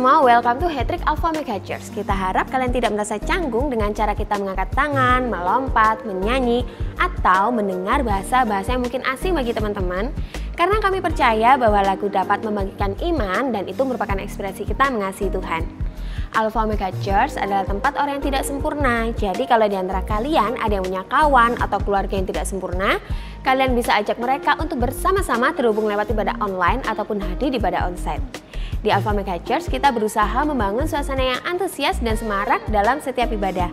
semua, welcome to Hat Trick Alpha Omega Church. Kita harap kalian tidak merasa canggung dengan cara kita mengangkat tangan, melompat, menyanyi, atau mendengar bahasa-bahasa yang mungkin asing bagi teman-teman. Karena kami percaya bahwa lagu dapat membagikan iman dan itu merupakan ekspresi kita mengasihi Tuhan. Alpha Omega Church adalah tempat orang yang tidak sempurna. Jadi kalau di antara kalian ada yang punya kawan atau keluarga yang tidak sempurna, kalian bisa ajak mereka untuk bersama-sama terhubung lewat ibadah online ataupun hadir di ibadah onsite. Di Alpha Omega Church kita berusaha membangun suasana yang antusias dan semarak dalam setiap ibadah,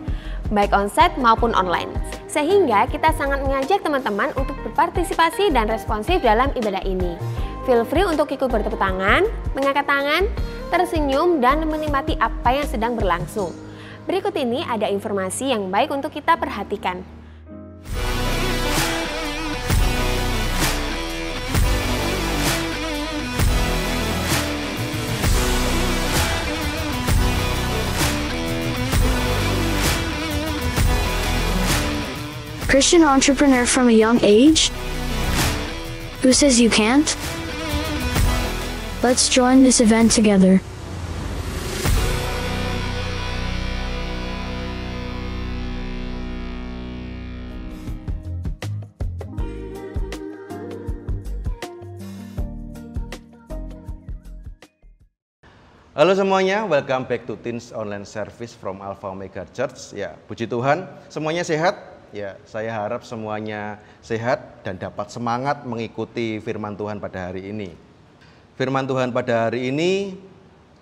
baik onsite maupun online. Sehingga kita sangat mengajak teman-teman untuk berpartisipasi dan responsif dalam ibadah ini. Feel free untuk ikut bertepuk tangan, mengangkat tangan, tersenyum, dan menikmati apa yang sedang berlangsung. Berikut ini ada informasi yang baik untuk kita perhatikan. Christian entrepreneur from a young age? Who says you can't? Let's join this event together. Halo semuanya, welcome back to Teens Online Service from Alpha Omega Church. Ya, puji Tuhan, semuanya sehat. Ya, saya harap semuanya sehat dan dapat semangat mengikuti firman Tuhan pada hari ini. Firman Tuhan pada hari ini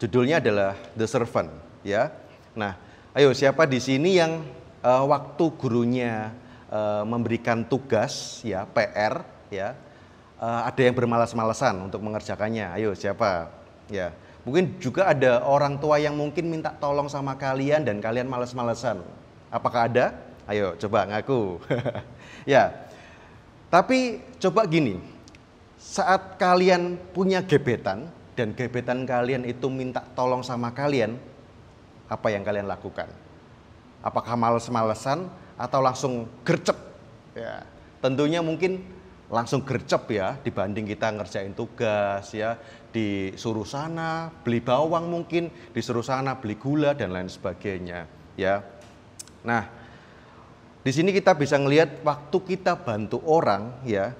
judulnya adalah The Servant, ya. Nah, ayo siapa di sini yang waktu gurunya memberikan tugas, ya, PR, ya, ada yang bermalas-malasan untuk mengerjakannya. Ayo siapa? Ya, mungkin juga ada orang tua yang mungkin minta tolong sama kalian dan kalian malas-malasan. Apakah ada? Ayo coba ngaku. Ya. Tapi coba gini. Saat kalian punya gebetan dan gebetan kalian itu minta tolong sama kalian, apa yang kalian lakukan? Apakah males-malesan atau langsung gercep? Ya, tentunya mungkin langsung gercep ya, dibanding kita ngerjain tugas ya, disuruh sana beli bawang mungkin, disuruh sana beli gula dan lain sebagainya ya. Nah, di sini kita bisa ngelihat waktu kita bantu orang ya,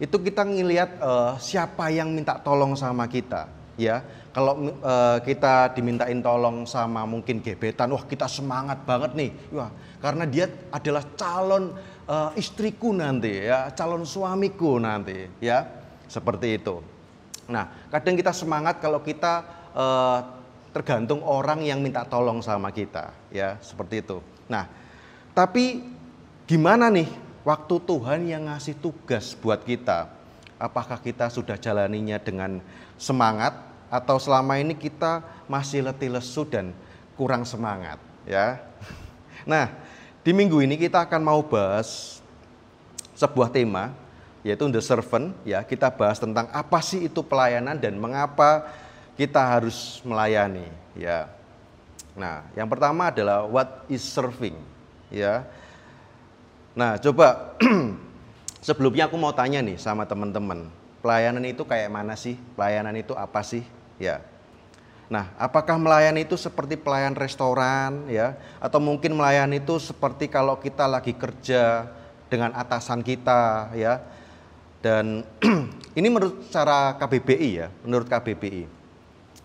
itu kita ngelihat siapa yang minta tolong sama kita ya. Kalau kita dimintain tolong sama mungkin gebetan, wah kita semangat banget nih, wah karena dia adalah calon istriku nanti ya, calon suamiku nanti ya, seperti itu. Nah, kadang kita semangat kalau kita tergantung orang yang minta tolong sama kita ya, seperti itu. Nah, tapi gimana nih waktu Tuhan yang ngasih tugas buat kita? Apakah kita sudah jalaninya dengan semangat atau selama ini kita masih letih lesu dan kurang semangat ya? Nah, di minggu ini kita akan mau bahas sebuah tema yaitu The Servant ya. Kita bahas tentang apa sih itu pelayanan dan mengapa kita harus melayani ya. Nah, yang pertama adalah what is serving ya. Nah, coba sebelumnya aku mau tanya nih sama teman-teman, pelayanan itu kayak mana sih? Pelayanan itu apa sih? Ya. Nah, apakah melayani itu seperti pelayan restoran ya, atau mungkin melayani itu seperti kalau kita lagi kerja dengan atasan kita ya. Dan ini menurut cara KBBI ya, menurut KBBI.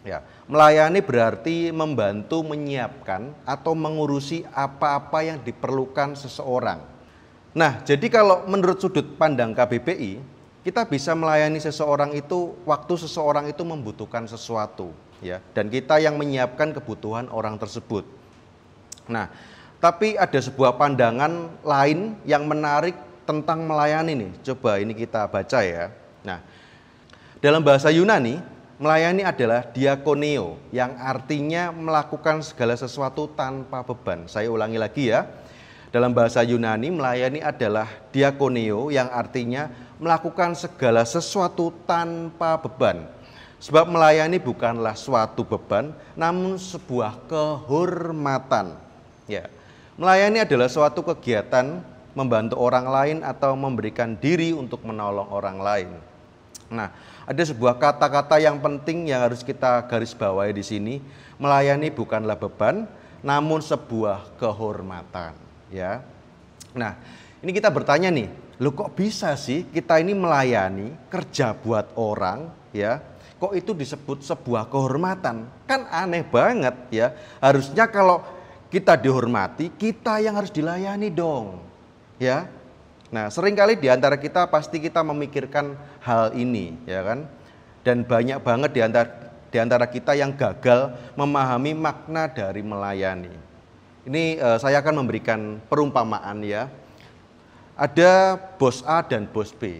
Ya, melayani berarti membantu menyiapkan atau mengurusi apa-apa yang diperlukan seseorang. Nah, jadi kalau menurut sudut pandang KBBI, kita bisa melayani seseorang itu waktu seseorang itu membutuhkan sesuatu, ya, dan kita yang menyiapkan kebutuhan orang tersebut. Nah, tapi ada sebuah pandangan lain yang menarik tentang melayani nih. Coba ini kita baca ya. Nah, dalam bahasa Yunani, melayani adalah diakoneo, yang artinya melakukan segala sesuatu tanpa beban. Saya ulangi lagi ya. Dalam bahasa Yunani, melayani adalah diakoneo, yang artinya melakukan segala sesuatu tanpa beban. Sebab melayani bukanlah suatu beban, namun sebuah kehormatan. Ya. Melayani adalah suatu kegiatan membantu orang lain atau memberikan diri untuk menolong orang lain. Nah, ada sebuah kata-kata yang penting yang harus kita garis bawahi di sini. Melayani bukanlah beban, namun sebuah kehormatan, ya. Nah, ini kita bertanya nih, loh kok bisa sih kita ini melayani, kerja buat orang, ya? Kok itu disebut sebuah kehormatan? Kan aneh banget, ya. Harusnya kalau kita dihormati, kita yang harus dilayani dong, ya. Nah, seringkali di antara kita pasti kita memikirkan hal ini, ya kan? Dan banyak banget di antara kita yang gagal memahami makna dari melayani. Ini saya akan memberikan perumpamaan, ya. Ada bos A dan bos B.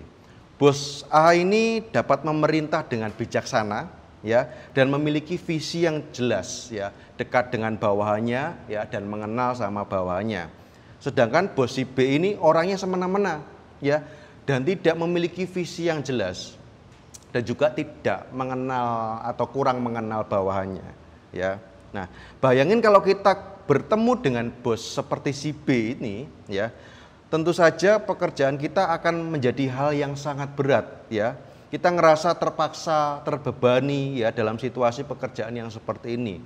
Bos A ini dapat memerintah dengan bijaksana, ya, dan memiliki visi yang jelas, ya, dekat dengan bawahannya, ya, dan mengenal sama bawahannya. Sedangkan bos si B ini orangnya semena-mena, ya, dan tidak memiliki visi yang jelas, dan juga tidak mengenal atau kurang mengenal bawahannya, ya. Nah, bayangin kalau kita bertemu dengan bos seperti si B ini, ya, tentu saja pekerjaan kita akan menjadi hal yang sangat berat, ya. Kita ngerasa terpaksa, terbebani, ya, dalam situasi pekerjaan yang seperti ini.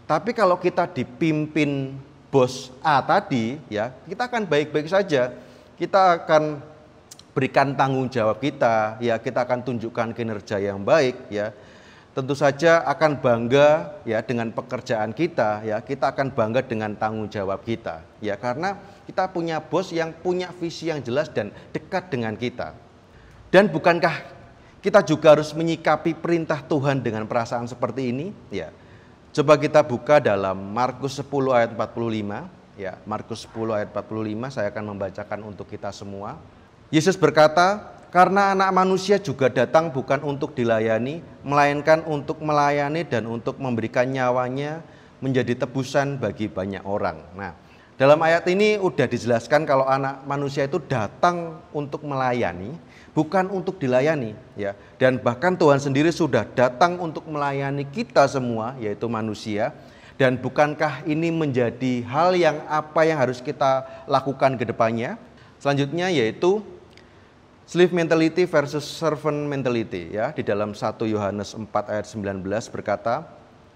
Tapi kalau kita dipimpin bos A tadi, ya, kita akan baik-baik saja. Kita akan berikan tanggung jawab kita, ya, kita akan tunjukkan kinerja yang baik, ya. Tentu saja akan bangga, ya, dengan pekerjaan kita, ya. Kita akan bangga dengan tanggung jawab kita, ya, karena kita punya bos yang punya visi yang jelas dan dekat dengan kita. Dan bukankah kita juga harus menyikapi perintah Tuhan dengan perasaan seperti ini, ya? Coba kita buka dalam Markus 10 ayat 45, ya, Markus 10 ayat 45, saya akan membacakan untuk kita semua. Yesus berkata, "Karena Anak Manusia juga datang bukan untuk dilayani, melainkan untuk melayani dan untuk memberikan nyawanya menjadi tebusan bagi banyak orang." Nah, dalam ayat ini udah dijelaskan kalau Anak Manusia itu datang untuk melayani, bukan untuk dilayani, ya. Dan bahkan Tuhan sendiri sudah datang untuk melayani kita semua, yaitu manusia. Dan bukankah ini menjadi hal yang harus kita lakukan ke depannya? Selanjutnya yaitu slave mentality versus servant mentality, ya. Di dalam 1 Yohanes 4 ayat 19 berkata,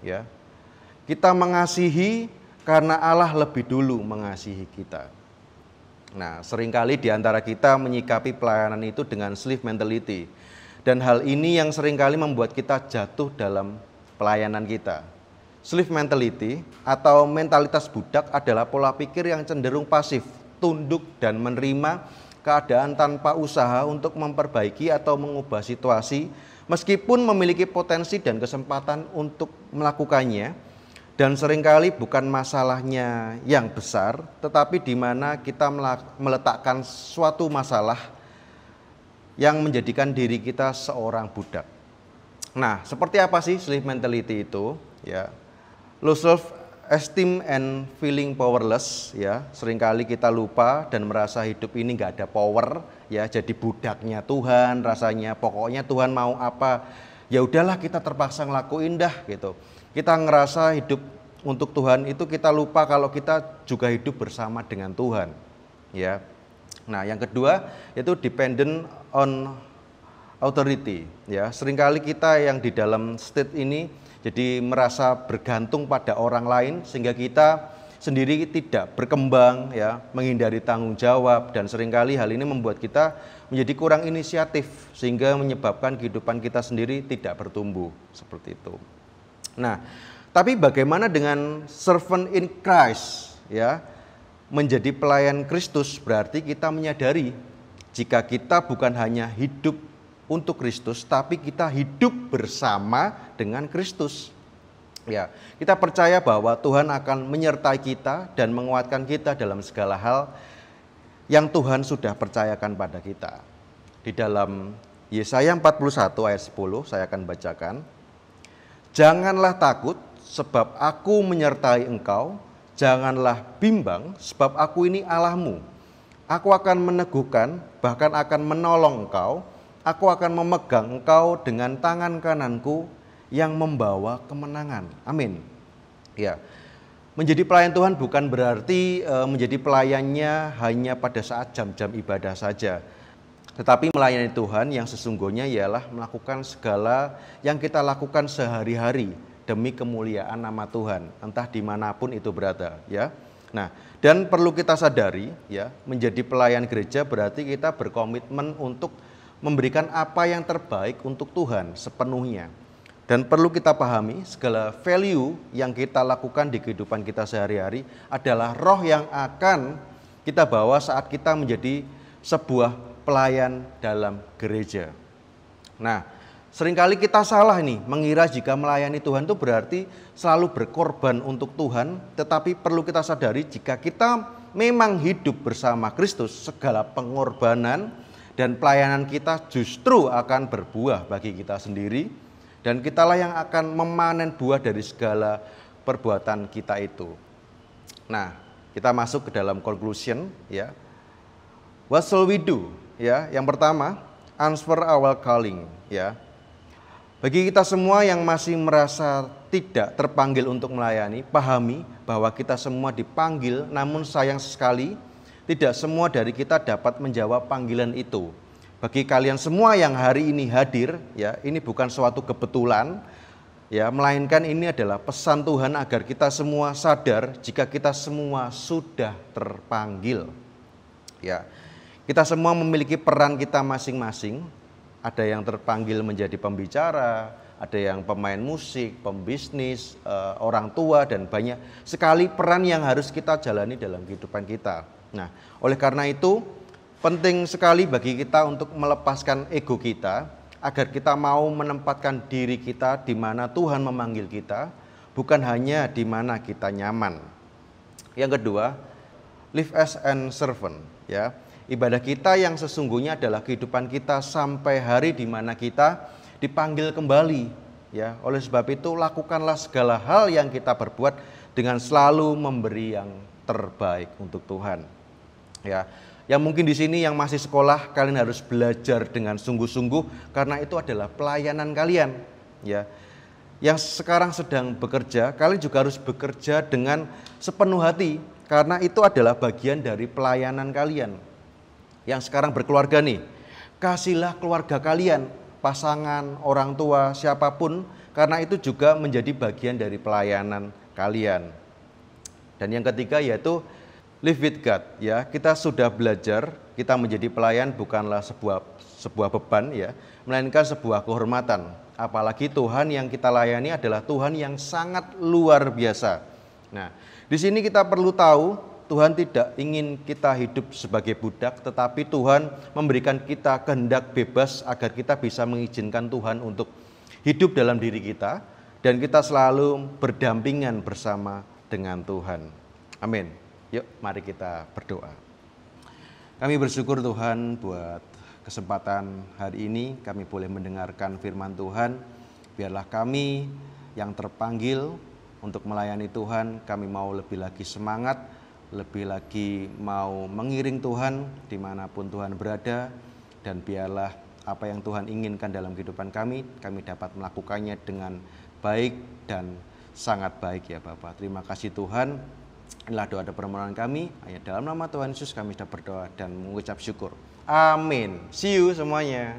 ya, kita mengasihi karena Allah lebih dulu mengasihi kita. Nah, seringkali di antara kita menyikapi pelayanan itu dengan slave mentality. Dan hal ini yang seringkali membuat kita jatuh dalam pelayanan kita. Slave mentality atau mentalitas budak adalah pola pikir yang cenderung pasif, tunduk dan menerima keadaan tanpa usaha untuk memperbaiki atau mengubah situasi, meskipun memiliki potensi dan kesempatan untuk melakukannya. Dan seringkali bukan masalahnya yang besar, tetapi di mana kita meletakkan suatu masalah yang menjadikan diri kita seorang budak. Nah, seperti apa sih slave mentality itu? Ya, low self esteem and feeling powerless, ya. Seringkali kita lupa dan merasa hidup ini nggak ada power, ya. Jadi budaknya Tuhan, rasanya pokoknya Tuhan mau apa, ya udahlah kita terpaksa ngelakuin dah gitu. Kita ngerasa hidup untuk Tuhan itu kita lupa kalau kita juga hidup bersama dengan Tuhan, ya. Nah, yang kedua yaitu dependent on authority, ya. Seringkali kita yang di dalam state ini jadi merasa bergantung pada orang lain sehingga kita sendiri tidak berkembang, ya, menghindari tanggung jawab, dan seringkali hal ini membuat kita menjadi kurang inisiatif sehingga menyebabkan kehidupan kita sendiri tidak bertumbuh seperti itu. Nah, tapi bagaimana dengan servant in Christ, ya? Menjadi pelayan Kristus berarti kita menyadari jika kita bukan hanya hidup untuk Kristus, tapi kita hidup bersama dengan Kristus. Ya, kita percaya bahwa Tuhan akan menyertai kita dan menguatkan kita dalam segala hal yang Tuhan sudah percayakan pada kita. Di dalam Yesaya 41 ayat 10 saya akan bacakan. Janganlah takut sebab aku menyertai engkau, janganlah bimbang sebab aku ini Allahmu. Aku akan meneguhkan, bahkan akan menolong engkau, aku akan memegang engkau dengan tangan kananku yang membawa kemenangan. Amin. Ya. Menjadi pelayan Tuhan bukan berarti menjadi pelayannya hanya pada saat jam-jam ibadah saja. Tetapi melayani Tuhan yang sesungguhnya ialah melakukan segala yang kita lakukan sehari-hari demi kemuliaan nama Tuhan, entah dimanapun itu berada, ya. Nah, dan perlu kita sadari, ya, menjadi pelayan gereja berarti kita berkomitmen untuk memberikan apa yang terbaik untuk Tuhan sepenuhnya. Dan perlu kita pahami segala value yang kita lakukan di kehidupan kita sehari-hari adalah roh yang akan kita bawa saat kita menjadi sebuah pelayan dalam gereja. Nah, seringkali kita salah nih mengira jika melayani Tuhan itu berarti selalu berkorban untuk Tuhan, tetapi perlu kita sadari jika kita memang hidup bersama Kristus, segala pengorbanan dan pelayanan kita justru akan berbuah bagi kita sendiri, dan kitalah yang akan memanen buah dari segala perbuatan kita itu. Nah, kita masuk ke dalam conclusion, ya. What shall we do? Ya, yang pertama, answer our calling, ya. Bagi kita semua yang masih merasa tidak terpanggil untuk melayani, pahami bahwa kita semua dipanggil, namun sayang sekali tidak semua dari kita dapat menjawab panggilan itu. Bagi kalian semua yang hari ini hadir, ya, ini bukan suatu kebetulan, ya, melainkan ini adalah pesan Tuhan agar kita semua sadar jika kita semua sudah terpanggil. Ya, kita semua memiliki peran kita masing-masing. Ada yang terpanggil menjadi pembicara, ada yang pemain musik, pembisnis, orang tua, dan banyak sekali peran yang harus kita jalani dalam kehidupan kita. Nah, oleh karena itu penting sekali bagi kita untuk melepaskan ego kita agar kita mau menempatkan diri kita di mana Tuhan memanggil kita, bukan hanya di mana kita nyaman. Yang kedua, live as an servant, ya. Ibadah kita yang sesungguhnya adalah kehidupan kita sampai hari di mana kita dipanggil kembali, ya. Oleh sebab itu lakukanlah segala hal yang kita perbuat dengan selalu memberi yang terbaik untuk Tuhan. Ya, yang mungkin di sini yang masih sekolah, kalian harus belajar dengan sungguh-sungguh karena itu adalah pelayanan kalian, ya. Yang sekarang sedang bekerja, kalian juga harus bekerja dengan sepenuh hati karena itu adalah bagian dari pelayanan kalian. Yang sekarang berkeluarga nih, kasihlah keluarga kalian, pasangan, orang tua, siapapun, karena itu juga menjadi bagian dari pelayanan kalian. Dan yang ketiga yaitu live with God, ya. Kita sudah belajar, kita menjadi pelayan bukanlah sebuah beban, ya, melainkan sebuah kehormatan. Apalagi Tuhan yang kita layani adalah Tuhan yang sangat luar biasa. Nah, di sini kita perlu tahu Tuhan tidak ingin kita hidup sebagai budak, tetapi Tuhan memberikan kita kehendak bebas agar kita bisa mengizinkan Tuhan untuk hidup dalam diri kita dan kita selalu berdampingan bersama dengan Tuhan. Amin. Yuk, mari kita berdoa. Kami bersyukur Tuhan buat kesempatan hari ini kami boleh mendengarkan firman Tuhan. Biarlah kami yang terpanggil untuk melayani Tuhan, kami mau lebih lagi semangat, lebih lagi mau mengiring Tuhan dimanapun Tuhan berada, dan biarlah apa yang Tuhan inginkan dalam kehidupan kami dapat melakukannya dengan baik dan sangat baik, ya Bapak. Terima kasih Tuhan. Inilah doa dan permohonan kami, hanya dalam nama Tuhan Yesus kami sudah berdoa dan mengucap syukur. Amin. See you semuanya.